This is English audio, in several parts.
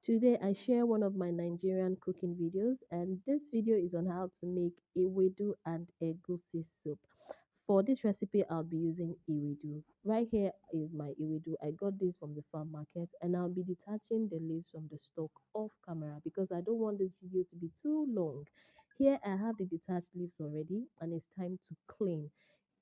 Today I share one of my Nigerian cooking videos, and this video is on how to make Ewedu and Egusi soup. For this recipe I'll be using Ewedu. Right here is my Ewedu. I got this from the farm market, and I'll be detaching the leaves from the stalk off camera because I don't want this video to be too long. Here I have the detached leaves already, and it's time to clean.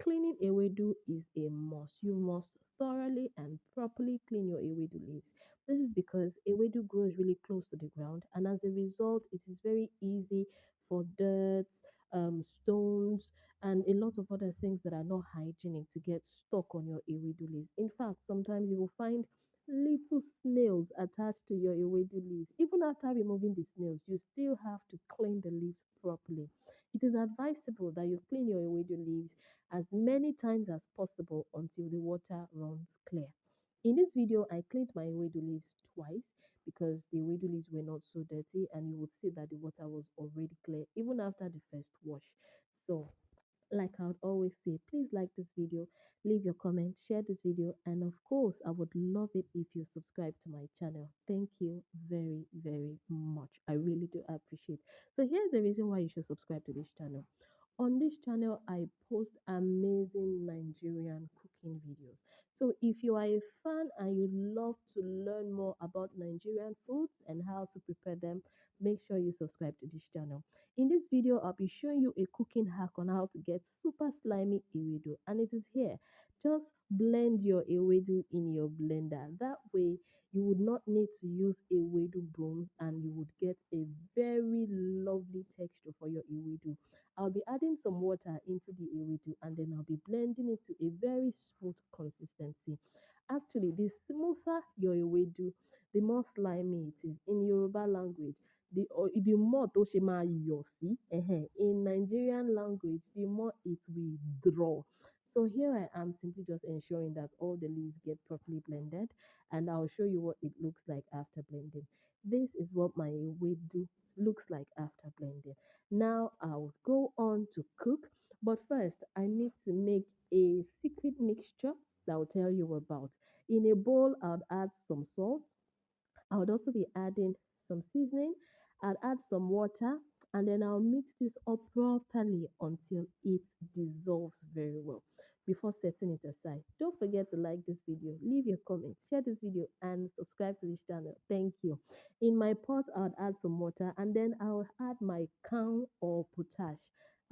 Cleaning Ewedu is a must. You must thoroughly and properly clean your Ewedu leaves. This is because Ewedu grows really close to the ground, and as a result, it is very easy for dirt, stones, and a lot of other things that are not hygienic to get stuck on your Ewedu leaves. In fact, sometimes you will find little snails attached to your Ewedu leaves. Even after removing the snails, you still have to clean the leaves properly. It is advisable that you clean your Ewedu leaves as many times as possible until the water runs clear. In this video, I cleaned my Ewedu leaves twice because the Ewedu leaves were not so dirty, and you would see that the water was already clear even after the first wash. So like I would always say, please like this video, leave your comment, share this video, and of course, I would love it if you subscribe to my channel. Thank you very, very much. I really do appreciate. So here's the reason why you should subscribe to this channel. On this channel, I post amazing Nigerian cooking videos. So if you are a fan and you love to learn more about Nigerian foods and how to prepare them, make sure you subscribe to this channel. In this video, I'll be showing you a cooking hack on how to get super slimy ewedu, and it is here. Just blend your ewedu in your blender. That way, you would not need to use ewedu brooms, and you would get a very lovely texture for your ewedu. I'll be adding some water into the ewedu, and then I'll be blending it to a very smooth consistency. Actually, the smoother your ewedu, the more slimy it is. In Yoruba language, the more tó ṣe máa yọ̀ sí, in Nigerian language, the more it will draw. So here I am simply just ensuring that all the leaves get properly blended, and I'll show you what it looks like after blending. This is what my ewedu looks like after blending. Now I'll go on to cook, but first I need to make a secret mixture that I'll tell you about. In a bowl, I'll add some salt. I would also be adding some seasoning. I'll add some water, and then I'll mix this up properly until it dissolves very well before setting it aside. Don't forget to like this video, leave your comments, share this video, and subscribe to this channel. Thank you. In my pot, I'll add some water, and then I'll add my kaun or potash.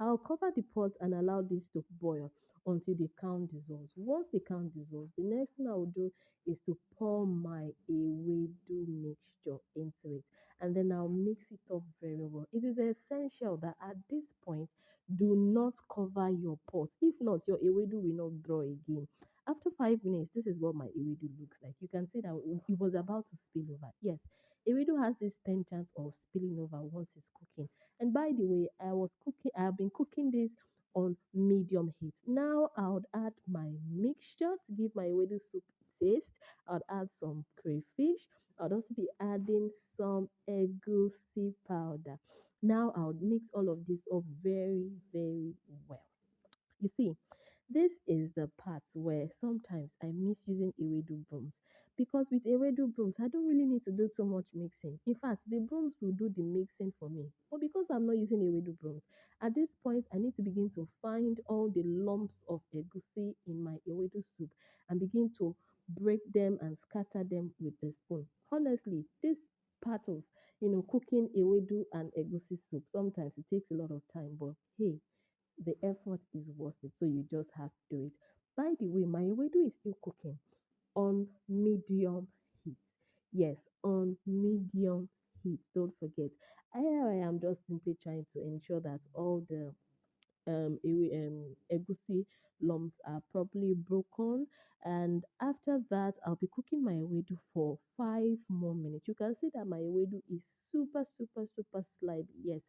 I'll cover the pot and allow this to boil until the kaun dissolves. Once the kaun dissolves, the next thing I will do is to pour my ewedu mixture into it, and then I'll mix it up very well. It is essential that at this point, do not cover your pot. If not, your ewedu will not draw again. After 5 minutes, this is what my ewedu looks like. You can see that it was about to spill over. Yes, ewedu has this penchant of spilling over once it's cooking. And by the way, I have been cooking this on medium heat. Now I would add my mixture to give my ewedu soup taste. I'll add some crayfish. I'll also be adding some egusi powder. Now I'll mix all of this up very, very well. You see, this is the part where sometimes I miss using Ewedu brooms, because with Ewedu brooms, I don't really need to do so much mixing. In fact, the brooms will do the mixing for me. But because I'm not using Ewedu brooms, at this point, I need to begin to find all the lumps of egusi in my Ewedu soup and begin to break them and scatter them with the spoon. Honestly, this part of cooking Ewedu and egusi soup, sometimes it takes a lot of time, but hey, the effort is worth it. So you just have to do it. By the way, my ewedu is still cooking on medium heat. Yes, on medium heat. Don't forget. I am just simply trying to ensure that all the egusi lumps are properly broken, and after that I'll be cooking my ewedu for 5 more minutes. You can see that my ewedu is super super super slimy. Yes,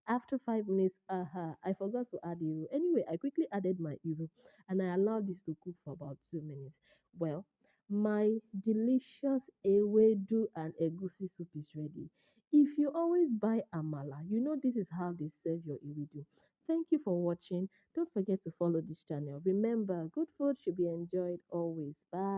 after 5 minutes, I forgot to add iru. Anyway, I quickly added my iru, and I allowed this to cook for about 2 minutes. Well, my delicious ewedu and egusi soup is ready. If you always buy amala, you know this is how they serve your ewedu. Thank you for watching. Don't forget to follow this channel. Remember, good food should be enjoyed always. Bye.